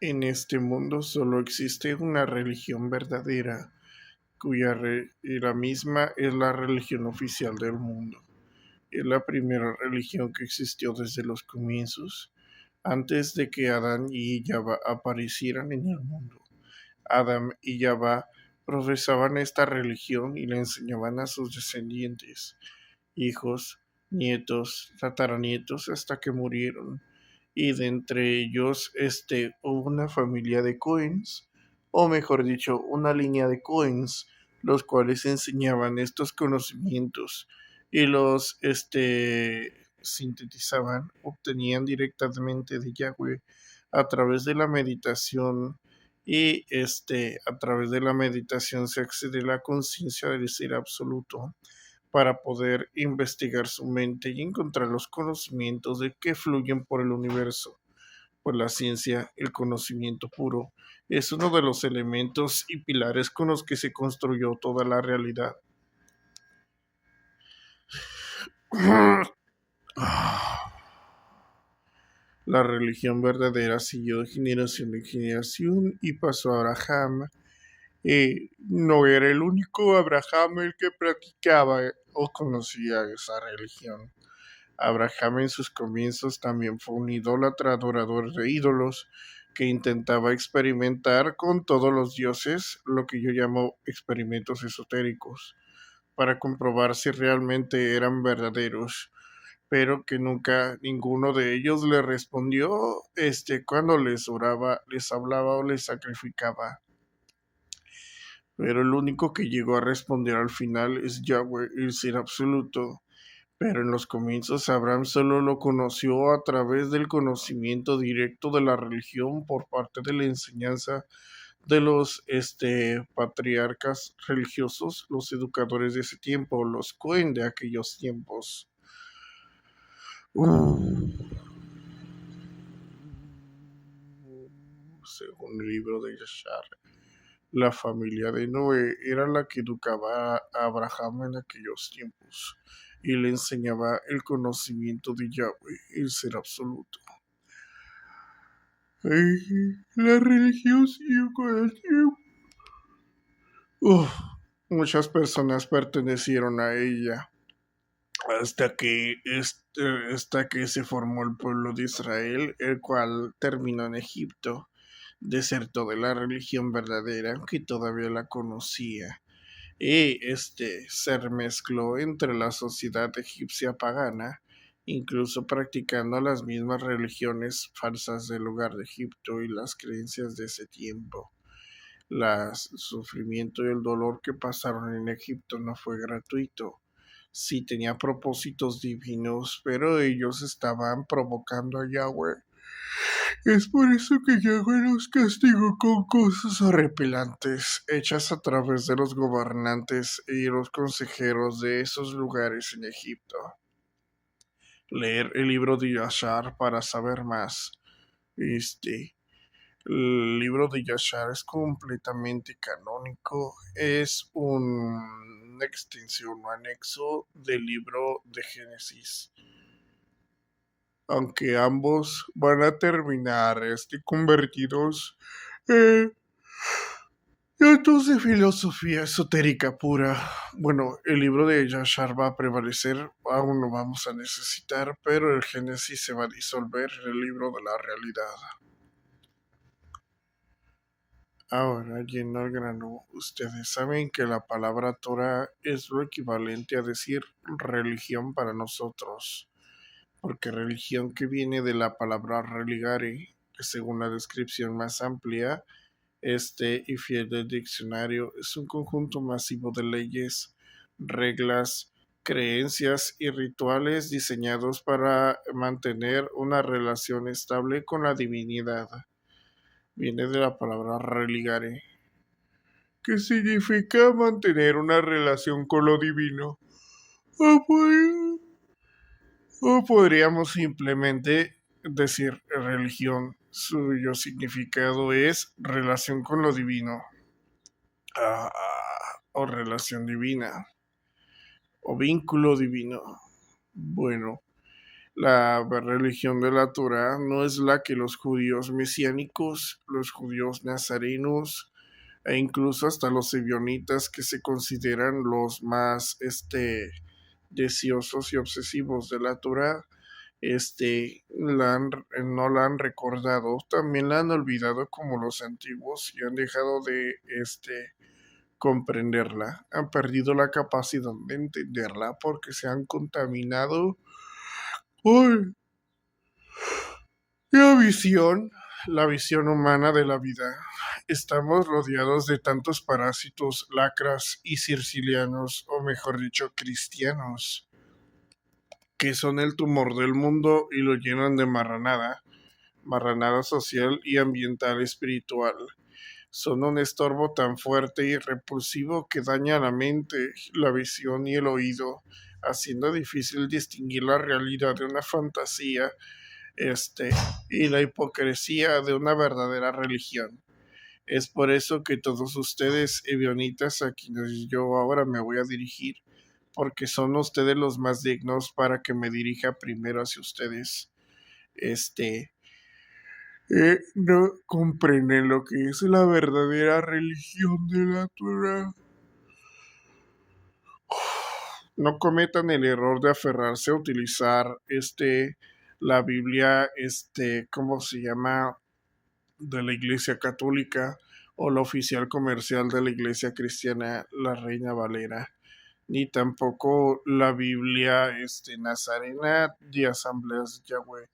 En este mundo solo existe una religión verdadera, y la misma es la religión oficial del mundo. Es la primera religión que existió desde los comienzos, antes de que Adán y Jabá aparecieran en el mundo. Adán y Jabá profesaban esta religión y la enseñaban a sus descendientes, hijos, nietos, tataranietos, hasta que murieron. Y de entre ellos, hubo una familia de Cohens, o mejor dicho, una línea de Cohens, los cuales enseñaban estos conocimientos y los, sintetizaban, obtenían directamente de Yahweh a través de la meditación y, a través de la meditación se accede a la conciencia del ser absoluto para poder investigar su mente y encontrar los conocimientos de que fluyen por el universo. Pues la ciencia, el conocimiento puro, es uno de los elementos y pilares con los que se construyó toda la realidad. La religión verdadera siguió de generación en generación y pasó a Abraham. No era el único Abraham el que practicaba o conocía esa religión. Abraham en sus comienzos también fue un idólatra adorador de ídolos que intentaba experimentar con todos los dioses, lo que yo llamo experimentos esotéricos, para comprobar si realmente eran verdaderos, pero que nunca ninguno de ellos le respondió cuando les oraba, les hablaba o les sacrificaba. Pero el único que llegó a responder al final es Yahweh, el ser absoluto. Pero en los comienzos Abraham solo lo conoció a través del conocimiento directo de la religión por parte de la enseñanza de los patriarcas religiosos, los educadores de ese tiempo, los Cohen de aquellos tiempos. Según el libro de Yashar, la familia de Noé era la que educaba a Abraham en aquellos tiempos y le enseñaba el conocimiento de Yahweh, el ser absoluto. La religión siguió con el tiempo. Uf, muchas personas pertenecieron a ella hasta que se formó el pueblo de Israel, el cual terminó en Egipto, desertó de la religión verdadera, aunque todavía la conocía, y se mezcló entre la sociedad egipcia pagana, incluso practicando las mismas religiones falsas del lugar de Egipto y las creencias de ese tiempo. El sufrimiento y el dolor que pasaron en Egipto no fue gratuito. Sí tenía propósitos divinos, pero ellos estaban provocando a Yahweh. Es por eso que Yahweh los castigó con cosas horripilantes, hechas a través de los gobernantes y los consejeros de esos lugares en Egipto. Leer el libro de Yashar para saber más. El libro de Yashar es completamente canónico, es una extensión o anexo del libro de Génesis, aunque ambos van a terminar convertidos en datos de filosofía esotérica pura. Bueno, el libro de Yashar va a prevalecer, aún lo vamos a necesitar, pero el Génesis se va a disolver en el libro de la realidad. Ahora, yendo al grano, ustedes saben que la palabra Torah es lo equivalente a decir religión para nosotros, porque religión que viene de la palabra religare, que según la descripción más amplia, y fiel del diccionario, es un conjunto masivo de leyes, reglas, creencias y rituales diseñados para mantener una relación estable con la divinidad. Viene de la palabra religare, que significa mantener una relación con lo divino. O, o podríamos simplemente decir religión. Suyo significado es relación con lo divino. O relación divina. O vínculo divino. Bueno, La religión de la Torá no es la que los judíos mesiánicos, los judíos nazarenos e incluso hasta los ebionitas, que se consideran los más deseosos y obsesivos de la Torá, no la han recordado, también la han olvidado como los antiguos y han dejado de comprenderla, han perdido la capacidad de entenderla porque se han contaminado por la visión humana de la vida. Estamos rodeados de tantos parásitos, lacras y circilianos, o mejor dicho, cristianos, que son el tumor del mundo y lo llenan de marranada social y ambiental espiritual. Son un estorbo tan fuerte y repulsivo que daña la mente, la visión y el oído, haciendo difícil distinguir la realidad de una fantasía, este, y la hipocresía de una verdadera religión. Es por eso que todos ustedes, ebionitas, a quienes yo ahora me voy a dirigir, porque son ustedes los más dignos para que me dirija primero hacia ustedes, no comprenden lo que es la verdadera religión de la Torah. No cometan el error de aferrarse a utilizar la Biblia, ¿cómo se llama? De la Iglesia Católica, o la oficial comercial de la Iglesia Cristiana, la Reina Valera, ni tampoco la Biblia nazarena de Asambleas de Yahweh,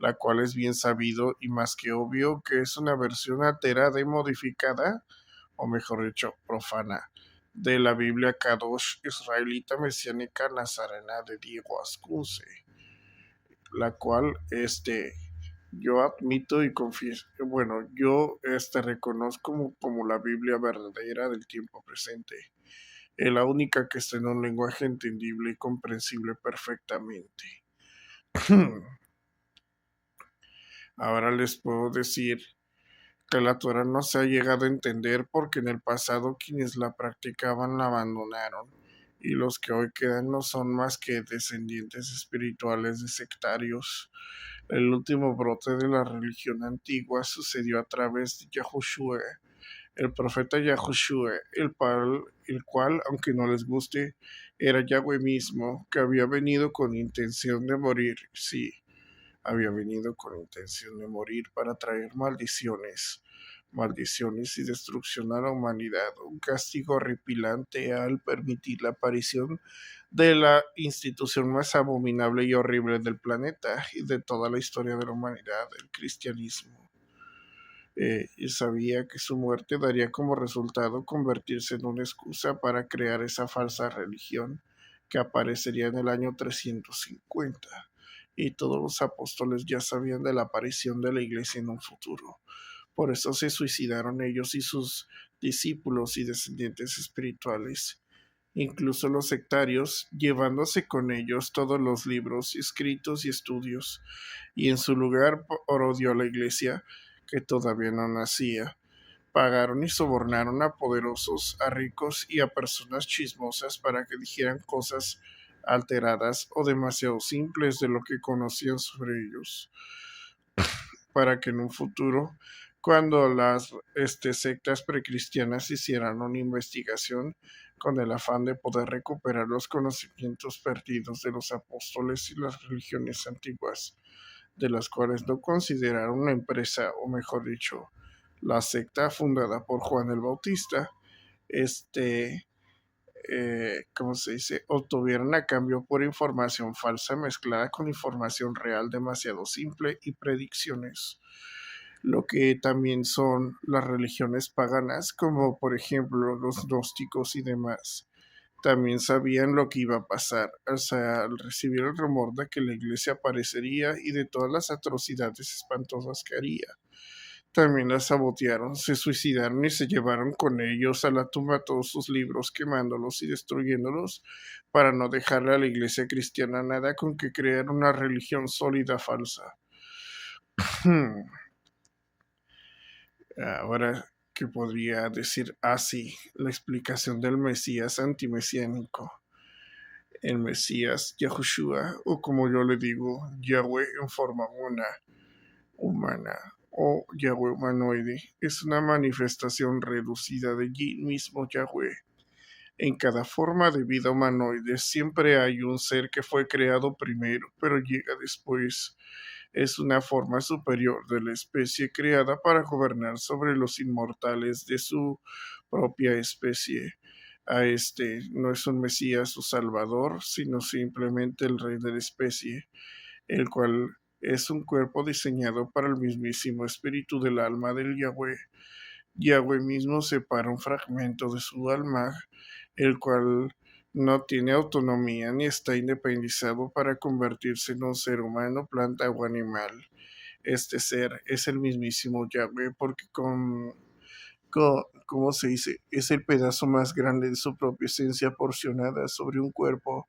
la cual es bien sabido y más que obvio que es una versión alterada y modificada, o mejor dicho, profana, de la Biblia Kadosh israelita mesiánica nazarena de Diego Ascuse, la cual yo admito y confieso, bueno, yo reconozco como la Biblia verdadera del tiempo presente, la única que está en un lenguaje entendible y comprensible perfectamente. Ahora les puedo decir que la Torah no se ha llegado a entender porque en el pasado quienes la practicaban la abandonaron, y los que hoy quedan no son más que descendientes espirituales de sectarios. El último brote de la religión antigua sucedió a través de Yahushua, el profeta Yahushua, el cual, aunque no les guste, era Yahweh mismo, que había venido con intención de morir. Sí, había venido con intención de morir para traer maldiciones y destrucción a la humanidad, un castigo horripilante al permitir la aparición de la institución más abominable y horrible del planeta y de toda la historia de la humanidad, el cristianismo. Y sabía que su muerte daría como resultado convertirse en una excusa para crear esa falsa religión que aparecería en el año 350, y todos los apóstoles ya sabían de la aparición de la iglesia en un futuro. Por eso se suicidaron ellos y sus discípulos y descendientes espirituales, incluso los sectarios, llevándose con ellos todos los libros, escritos y estudios, y en su lugar orodió a la iglesia, que todavía no nacía. Pagaron y sobornaron a poderosos, a ricos y a personas chismosas para que dijeran cosas alteradas o demasiado simples de lo que conocían sobre ellos, para que en un futuro, cuando las sectas precristianas hicieran una investigación con el afán de poder recuperar los conocimientos perdidos de los apóstoles y las religiones antiguas, de las cuales no consideraron una empresa, o mejor dicho, la secta fundada por Juan el Bautista, ¿cómo se dice? Obtuvieron a cambio por información falsa mezclada con información real demasiado simple y predicciones, lo que también son las religiones paganas, como por ejemplo los gnósticos y demás. También sabían lo que iba a pasar, o sea, al recibir el rumor de que la iglesia aparecería y de todas las atrocidades espantosas que haría. También la sabotearon, se suicidaron y se llevaron con ellos a la tumba todos sus libros, quemándolos y destruyéndolos, para no dejarle a la iglesia cristiana nada con que crear una religión sólida falsa. Ahora que podría decir así la explicación del Mesías antimesiánico. El Mesías, Yahushua, o como yo le digo, Yahweh en forma humana o Yahweh humanoide, es una manifestación reducida de Yin mismo Yahweh. En cada forma de vida humanoide siempre hay un ser que fue creado primero, pero llega después. Es una forma superior de la especie creada para gobernar sobre los inmortales de su propia especie. A este no es un Mesías o Salvador, sino simplemente el rey de la especie, el cual es un cuerpo diseñado para el mismísimo espíritu del alma del Yahweh. Yahweh mismo separa un fragmento de su alma, el cual no tiene autonomía ni está independizado para convertirse en un ser humano, planta o animal. Este ser es el mismísimo Yahweh porque ¿cómo se dice? Es el pedazo más grande de su propia esencia porcionada sobre un cuerpo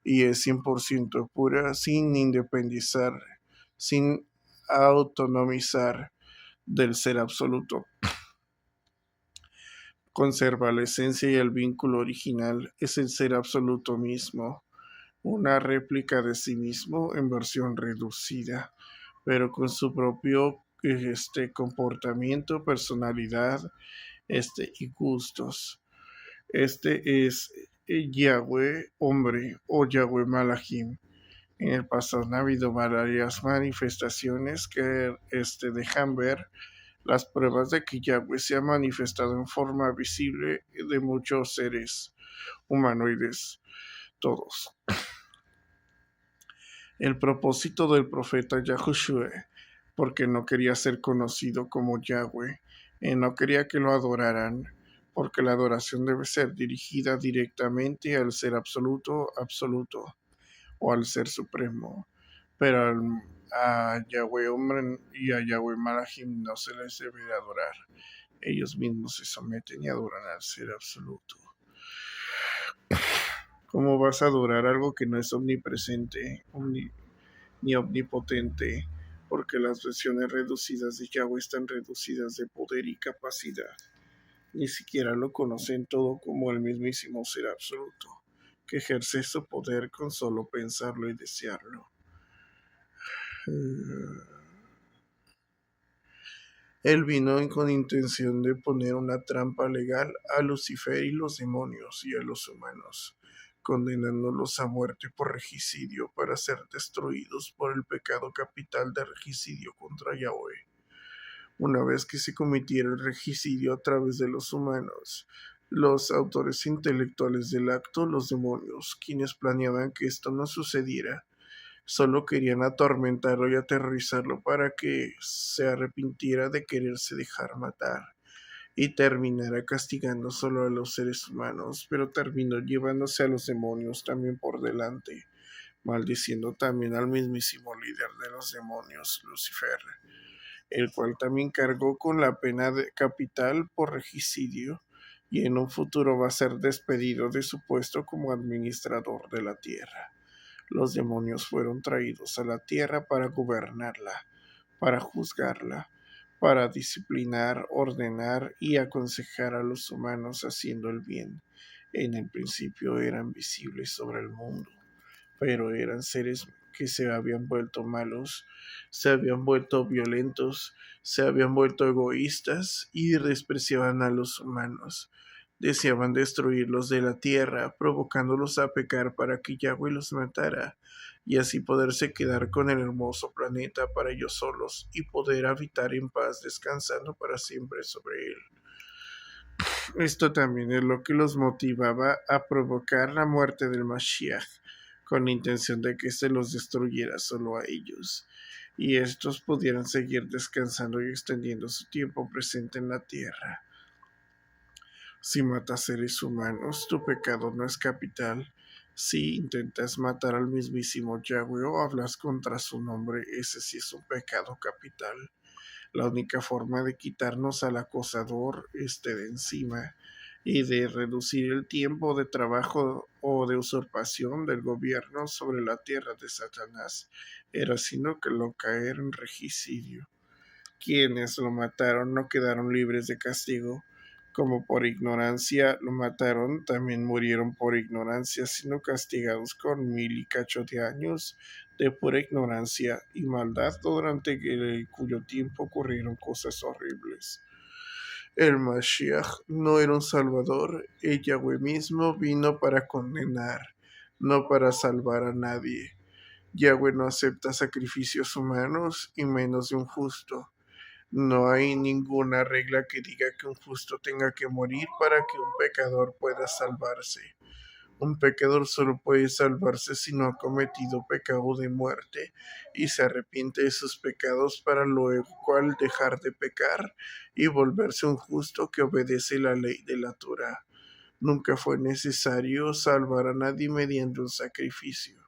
y es 100% pura, sin independizar, sin autonomizar del ser absoluto. Conserva la esencia y el vínculo original, es el ser absoluto mismo, una réplica de sí mismo en versión reducida, pero con su propio comportamiento, personalidad y gustos. Este es Yahweh hombre o Yahweh Malachim. En el pasado han habido varias manifestaciones que dejan ver las pruebas de que Yahweh se ha manifestado en forma visible de muchos seres humanoides, todos. El propósito del profeta Yahushua, porque no quería ser conocido como Yahweh, no quería que lo adoraran, porque la adoración debe ser dirigida directamente al ser absoluto, o al ser supremo, pero a Yahweh hombre y a Yahweh Malachim no se les debe de adorar. Ellos mismos se someten y adoran al ser absoluto. ¿Cómo vas a adorar algo que no es omnipresente ni omnipotente? Porque las versiones reducidas de Yahweh están reducidas de poder y capacidad. Ni siquiera lo conocen todo como el mismísimo ser absoluto, que ejerce su poder con solo pensarlo y desearlo. Él vino con intención de poner una trampa legal a Lucifer y los demonios y a los humanos, condenándolos a muerte por regicidio para ser destruidos por el pecado capital de regicidio contra Yahweh. Una vez que se cometiera el regicidio a través de los humanos, los autores intelectuales del acto, los demonios, quienes planeaban que esto no sucediera, solo querían atormentarlo y aterrorizarlo para que se arrepintiera de quererse dejar matar y terminara castigando solo a los seres humanos, pero terminó llevándose a los demonios también por delante, maldiciendo también al mismísimo líder de los demonios, Lucifer, el cual también cargó con la pena capital por regicidio y en un futuro va a ser despedido de su puesto como administrador de la tierra. Los demonios fueron traídos a la tierra para gobernarla, para juzgarla, para disciplinar, ordenar y aconsejar a los humanos haciendo el bien. En el principio eran visibles sobre el mundo, pero eran seres que se habían vuelto malos, se habían vuelto violentos, se habían vuelto egoístas y despreciaban a los humanos. Deseaban destruirlos de la tierra, provocándolos a pecar para que Yahweh los matara, y así poderse quedar con el hermoso planeta para ellos solos y poder habitar en paz descansando para siempre sobre él. Esto también es lo que los motivaba a provocar la muerte del Mashiach, con la intención de que se los destruyera solo a ellos, y estos pudieran seguir descansando y extendiendo su tiempo presente en la tierra. Si matas seres humanos, tu pecado no es capital. Si intentas matar al mismísimo Yahweh o hablas contra su nombre, ese sí es un pecado capital. La única forma de quitarnos al acosador de encima y de reducir el tiempo de trabajo o de usurpación del gobierno sobre la tierra de Satanás era sino que lo caer en regicidio. Quienes lo mataron no quedaron libres de castigo, como por ignorancia lo mataron, también murieron por ignorancia, siendo castigados con 1000 y cacho de años de pura ignorancia y maldad, durante cuyo tiempo ocurrieron cosas horribles. El Mashiach no era un salvador, el Yahweh mismo vino para condenar, no para salvar a nadie. Yahweh no acepta sacrificios humanos y menos de un justo. No hay ninguna regla que diga que un justo tenga que morir para que un pecador pueda salvarse. Un pecador solo puede salvarse si no ha cometido pecado de muerte y se arrepiente de sus pecados para luego cual dejar de pecar y volverse un justo que obedece la ley de la Torah. Nunca fue necesario salvar a nadie mediante un sacrificio.